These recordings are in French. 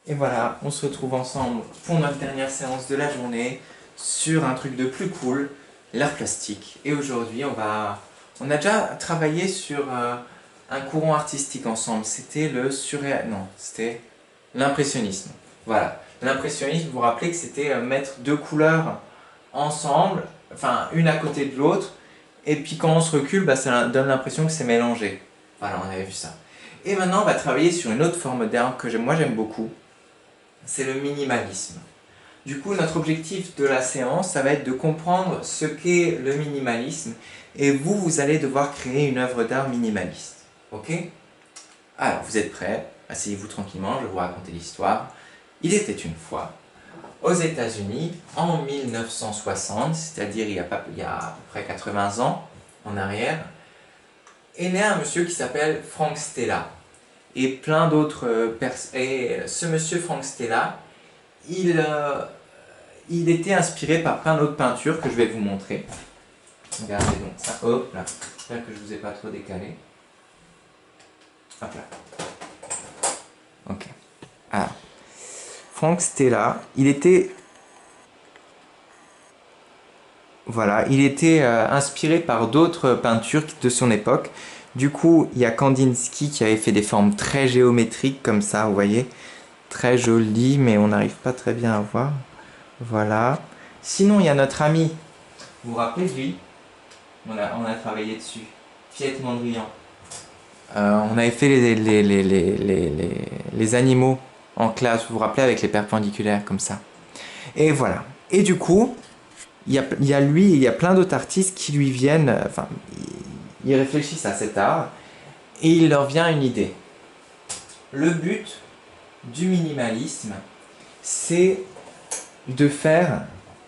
Et voilà, on se retrouve ensemble pour notre dernière séance de la journée sur un truc de plus cool, l'art plastique. Et aujourd'hui, on a déjà travaillé sur un courant artistique ensemble. C'était le non, c'était l'impressionnisme. Voilà, l'impressionnisme, vous vous rappelez que c'était mettre deux couleurs ensemble, enfin une à côté de l'autre, et puis quand on se recule, bah, ça donne l'impression que c'est mélangé. Voilà, on avait vu ça. Et maintenant, on va travailler sur une autre forme d'art que moi j'aime beaucoup, c'est le minimalisme. Du coup, notre objectif de la séance, ça va être de comprendre ce qu'est le minimalisme et vous allez devoir créer une œuvre d'art minimaliste. Ok? Alors, vous êtes prêts? Asseyez-vous tranquillement, je vais vous raconter l'histoire. Il était une fois, aux États-Unis, en 1960, c'est-à-dire il y a à peu près 80 ans en arrière, est né un monsieur qui s'appelle Frank Stella. Et plein d'autres personnes. Et ce monsieur Frank Stella, il était inspiré par plein d'autres peintures que je vais vous montrer. Regardez donc ça. Hop là. J'espère que je ne vous ai pas trop décalé. Hop là. Ok. Alors, Frank Stella, il était. Voilà, il était inspiré par d'autres peintures de son époque. Du coup, il y a Kandinsky qui avait fait des formes très géométriques comme ça, vous voyez. Très jolies, mais on n'arrive pas très bien à voir. Voilà. Sinon, il y a notre ami. Vous vous rappelez de lui? On a travaillé dessus. Fiat Mondrian. On avait fait les animaux en classe, vous vous rappelez, avec les perpendiculaires comme ça. Et voilà. Et du coup, il y a lui et il y a plein d'autres artistes qui lui viennent, enfin, ils réfléchissent à cet art et il leur vient une idée. Le but du minimalisme, c'est de faire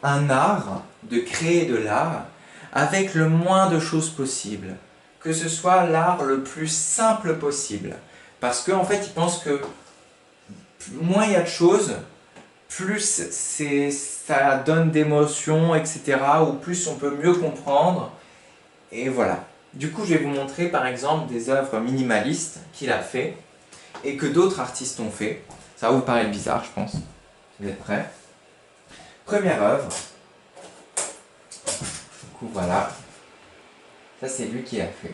un art, de créer de l'art avec le moins de choses possible. Que ce soit l'art le plus simple possible. Parce qu'en fait, ils pensent que moins il y a de choses, plus ça donne d'émotions, etc. Ou plus on peut mieux comprendre. Et voilà. Du coup, je vais vous montrer par exemple des œuvres minimalistes qu'il a fait et que d'autres artistes ont fait. Ça va vous paraître bizarre, je pense. Vous êtes prêts? Première œuvre. Du coup, voilà. Ça, c'est lui qui l'a fait.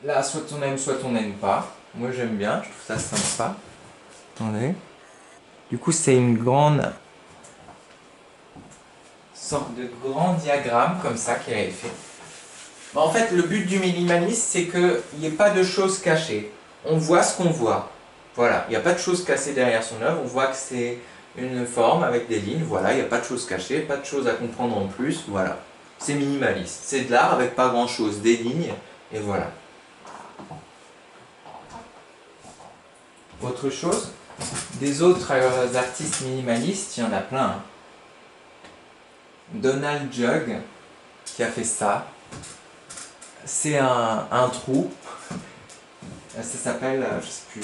Là, soit on n'aime pas. Moi, j'aime bien, je trouve ça sympa. Attendez. Du coup, c'est une grande sorte de grand diagramme comme ça qu'il avait fait. En fait, le but du minimalisme, c'est qu'il n'y ait pas de choses cachées. On voit ce qu'on voit. Voilà, il n'y a pas de choses cachées derrière son œuvre. On voit que c'est une forme avec des lignes. Voilà, il n'y a pas de choses cachées, pas de choses à comprendre en plus. Voilà, c'est minimaliste. C'est de l'art avec pas grand-chose, des lignes, et voilà. Autre chose, des autres artistes minimalistes, il y en a plein. Hein. Donald Jug, qui a fait ça. C'est un trou. Ça s'appelle, je sais plus.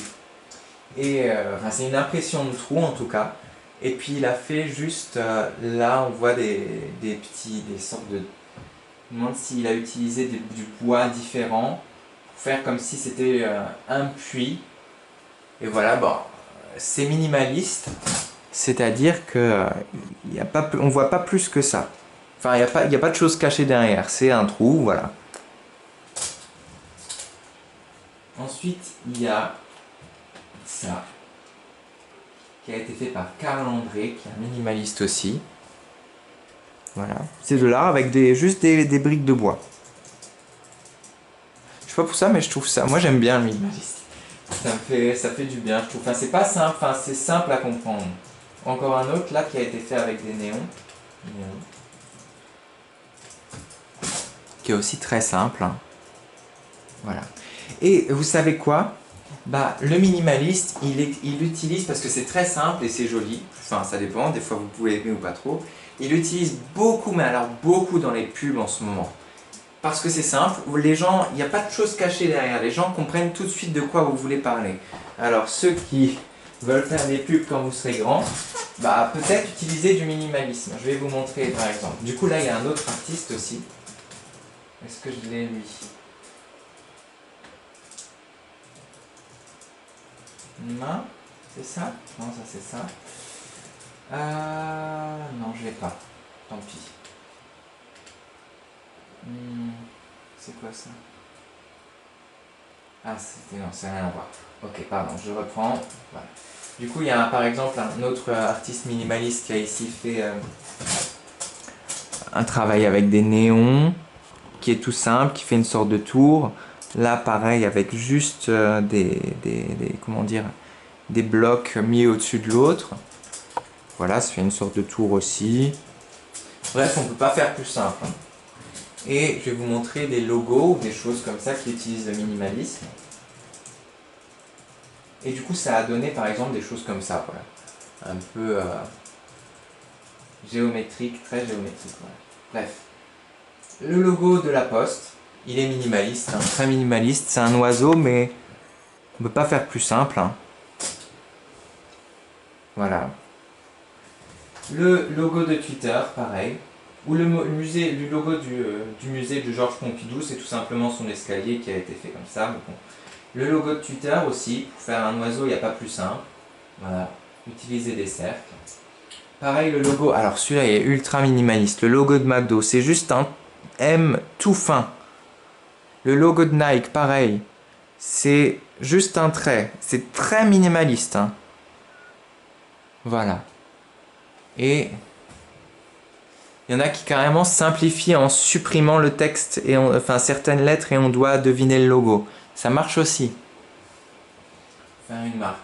Et enfin, c'est une impression de trou en tout cas. Et puis il a fait juste là, on voit des sortes de. Je me demande s'il a utilisé du bois différent pour faire comme si c'était un puits. Et voilà, bon, c'est minimaliste, c'est-à-dire que on voit pas plus que ça. Enfin, il y a pas de choses cachées derrière. C'est un trou, voilà. Ensuite, il y a ça, qui a été fait par Carl André, qui est un minimaliste aussi. Voilà. C'est de l'art avec juste des briques de bois. Je sais pas pour ça, mais je trouve ça. Moi, j'aime bien le minimaliste. Ça fait du bien, je trouve. Enfin, c'est pas simple, enfin, c'est simple à comprendre. Encore un autre là qui a été fait avec des néons. Qui est aussi très simple. Hein. Voilà. Et vous savez quoi? Bah, le minimaliste, il utilise, parce que c'est très simple et c'est joli, enfin ça dépend, des fois vous pouvez aimer ou pas trop, il utilise beaucoup, mais alors beaucoup dans les pubs en ce moment. Parce que c'est simple, les gens, il n'y a pas de choses cachées derrière, les gens comprennent tout de suite de quoi vous voulez parler. Alors ceux qui veulent faire des pubs quand vous serez grand, bah peut-être utiliser du minimalisme. Je vais vous montrer par exemple. Du coup là il y a un autre artiste aussi. Est-ce que je l'ai lui? Une main, c'est ça? Non, ça c'est ça. Non, je l'ai pas. Tant pis. C'est quoi ça? Ah, c'était non, c'est rien à voir. Ok, pardon, je reprends. Voilà. Du coup, il y a par exemple un autre artiste minimaliste qui a ici fait un travail avec des néons, qui est tout simple, qui fait une sorte de tour. Là, pareil, avec juste comment dire, des blocs mis au-dessus de l'autre. Voilà, ça fait une sorte de tour aussi. Bref, on ne peut pas faire plus simple. Et je vais vous montrer des logos ou des choses comme ça qui utilisent le minimalisme. Et du coup, ça a donné par exemple des choses comme ça, voilà. Un peu géométrique, très géométrique. Voilà. Bref. Le logo de la Poste, il est minimaliste, hein, très minimaliste. C'est un oiseau, mais on ne peut pas faire plus simple. Hein. Voilà. Le logo de Twitter, pareil. Ou le logo du musée de Georges Pompidou, c'est tout simplement son escalier qui a été fait comme ça. Mais bon. Le logo de Twitter aussi, pour faire un oiseau, il n'y a pas plus simple. Voilà, utiliser des cercles. Pareil, le logo, alors celui-là est ultra minimaliste. Le logo de McDo, c'est juste un M tout fin. Le logo de Nike, pareil. C'est juste un trait. C'est très minimaliste. Hein. Voilà. Et il y en a qui carrément simplifient en supprimant le texte, et enfin certaines lettres, et on doit deviner le logo. Ça marche aussi. Faire une marque.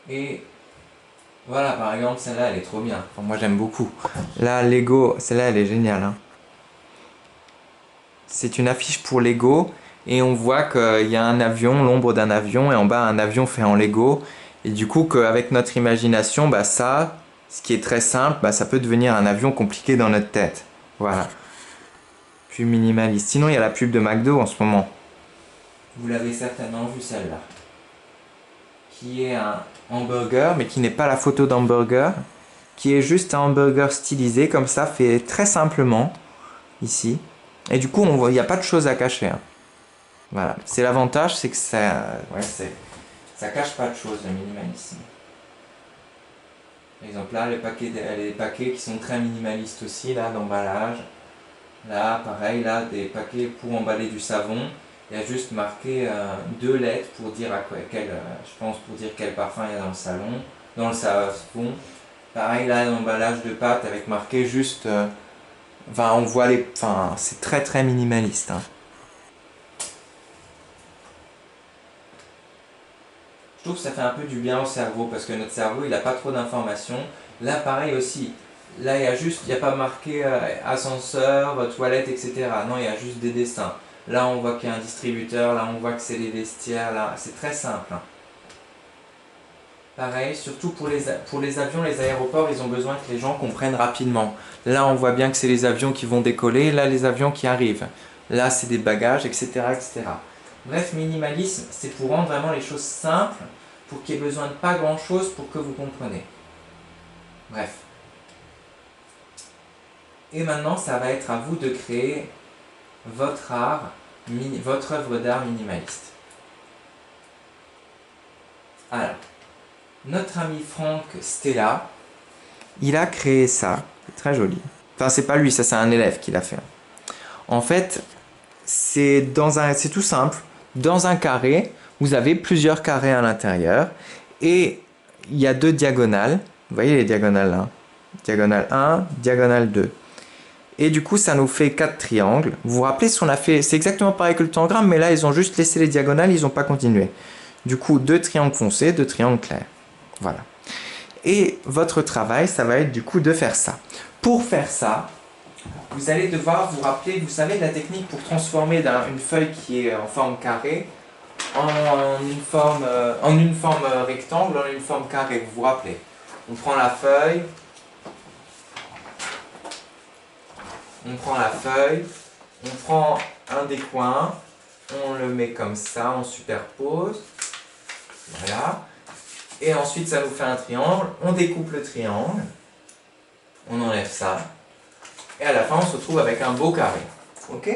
Et voilà, par exemple, celle-là, elle est trop bien. Enfin, moi, j'aime beaucoup. Là, Lego, celle-là, elle est géniale. Hein. C'est une affiche pour Lego. Et on voit qu'il y a un avion, l'ombre d'un avion, et en bas, un avion fait en Lego. Et du coup, qu'avec notre imagination, bah, ça, ce qui est très simple, bah, ça peut devenir un avion compliqué dans notre tête. Voilà. Plus minimaliste. Sinon, il y a la pub de McDo en ce moment. Vous l'avez certainement vu, celle-là. Qui est un hamburger, mais qui n'est pas la photo d'hamburger, qui est juste un hamburger stylisé, comme ça, fait très simplement, ici. Et du coup, il n'y a pas de choses à cacher. Hein. Voilà. C'est l'avantage, c'est que ça cache pas de choses, le minimalisme. Par exemple, là, les paquets qui sont très minimalistes aussi, là, d'emballage. Là, pareil, là, des paquets pour emballer du savon. Il y a juste marqué 2 lettres pour dire je pense pour dire quel parfum il y a dans le salon, dans le savon. Pareil là, l'emballage de pâtes avec marqué juste, enfin on voit enfin c'est très très minimaliste. Hein. Je trouve que ça fait un peu du bien au cerveau parce que notre cerveau il n'a pas trop d'informations. Là pareil aussi. Là il n'y a pas marqué ascenseur, toilette, etc. Non, il y a juste des dessins. Là, on voit qu'il y a un distributeur, là, on voit que c'est les vestiaires, là, c'est très simple. Hein. Pareil, surtout pour les avions, les aéroports, ils ont besoin que les gens comprennent rapidement. Là, on voit bien que c'est les avions qui vont décoller, là, les avions qui arrivent. Là, c'est des bagages, etc., etc. Bref, minimalisme, c'est pour rendre vraiment les choses simples, pour qu'il y ait besoin de pas grand-chose pour que vous compreniez. Bref. Et maintenant, ça va être à vous de créer votre art, votre œuvre d'art minimaliste. Alors, notre ami Franck Stella, il a créé ça, c'est très joli. Enfin, c'est pas lui, ça c'est un élève qui l'a fait. En fait, c'est tout simple. Dans un carré, vous avez plusieurs carrés à l'intérieur et il y a 2 diagonales. Vous voyez les diagonales là? Diagonale 1, diagonale 2. Et du coup, ça nous fait 4 triangles. Vous vous rappelez ce qu'on a fait? C'est exactement pareil que le tangram, mais là, ils ont juste laissé les diagonales, ils n'ont pas continué. Du coup, 2 triangles foncés, 2 triangles clairs. Voilà. Et votre travail, ça va être du coup de faire ça. Pour faire ça, vous allez devoir vous rappeler, vous savez, de la technique pour transformer une feuille qui est en forme carrée en une forme rectangle, en une forme carrée. Vous vous rappelez? On prend la feuille, on prend un des coins, on le met comme ça, on superpose, voilà, et ensuite ça nous fait un triangle, on découpe le triangle, on enlève ça, et à la fin on se retrouve avec un beau carré, ok?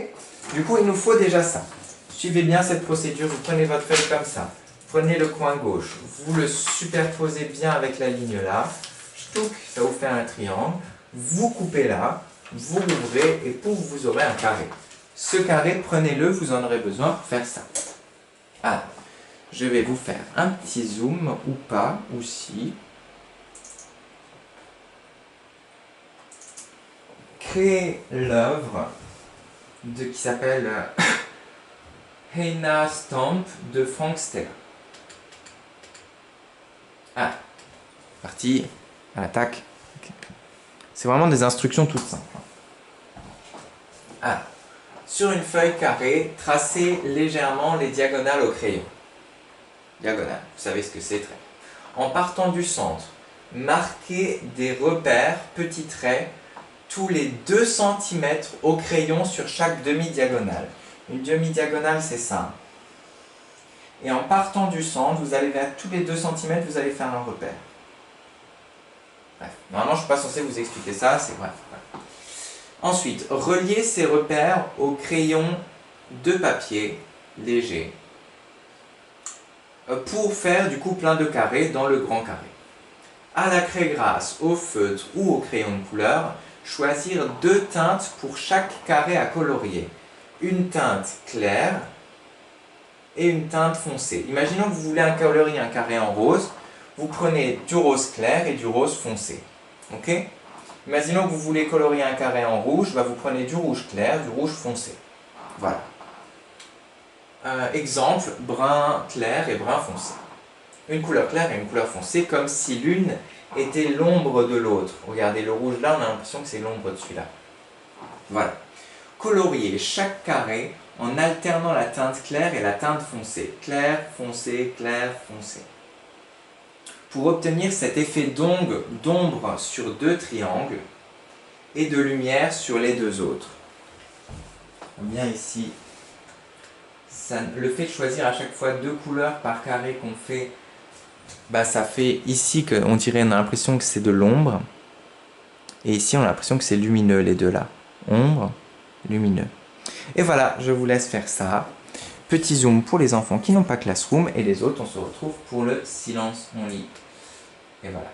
Du coup il nous faut déjà ça. Suivez bien cette procédure, vous prenez votre feuille comme ça, prenez le coin gauche, vous le superposez bien avec la ligne là, Ch'touk, ça vous fait un triangle, vous coupez là, vous rouvrez et pouf, vous aurez un carré. Ce carré, prenez-le, vous en aurez besoin pour faire ça. Alors, je vais vous faire un petit zoom, ou pas, ou si. Créer l'œuvre qui s'appelle Heina Stamp de Frank Stella. Ah, parti, à l'attaque. Okay. C'est vraiment des instructions toutes simples. Ah, sur une feuille carrée, tracez légèrement les diagonales au crayon. Diagonale, vous savez ce que c'est, trait. En partant du centre, marquez des repères, petits traits, tous les 2 cm au crayon sur chaque demi-diagonale. Une demi-diagonale, c'est ça. Et en partant du centre, vous allez vers tous les 2 cm, vous allez faire un repère. Bref, normalement, je ne suis pas censé vous expliquer ça, c'est bref. Ensuite, reliez ces repères au crayon de papier léger pour faire du coup plein de carrés dans le grand carré. À la craie grasse, au feutre ou au crayon de couleur, choisir 2 teintes pour chaque carré à colorier. Une teinte claire et une teinte foncée. Imaginons que vous voulez colorier un carré en rose, vous prenez du rose clair et du rose foncé. Ok ? Imaginons que vous voulez colorier un carré en rouge, vous prenez du rouge clair, du rouge foncé. Voilà. Exemple, brun clair et brun foncé. Une couleur claire et une couleur foncée, comme si l'une était l'ombre de l'autre. Regardez, le rouge là, on a l'impression que c'est l'ombre de celui-là. Voilà. Coloriez chaque carré en alternant la teinte claire et la teinte foncée. Clair, foncé, clair, foncé. Pour obtenir cet effet d'ombre sur 2 triangles et de lumière sur les 2 autres. Bien ici, le fait de choisir à chaque fois 2 couleurs par carré qu'on fait, ça fait ici qu'on dirait, on a l'impression que c'est de l'ombre. Et ici, on a l'impression que c'est lumineux, les deux là. Ombre, lumineux. Et voilà, je vous laisse faire ça. Petit zoom pour les enfants qui n'ont pas Classroom. Et les autres, on se retrouve pour le silence on lit. Et voilà.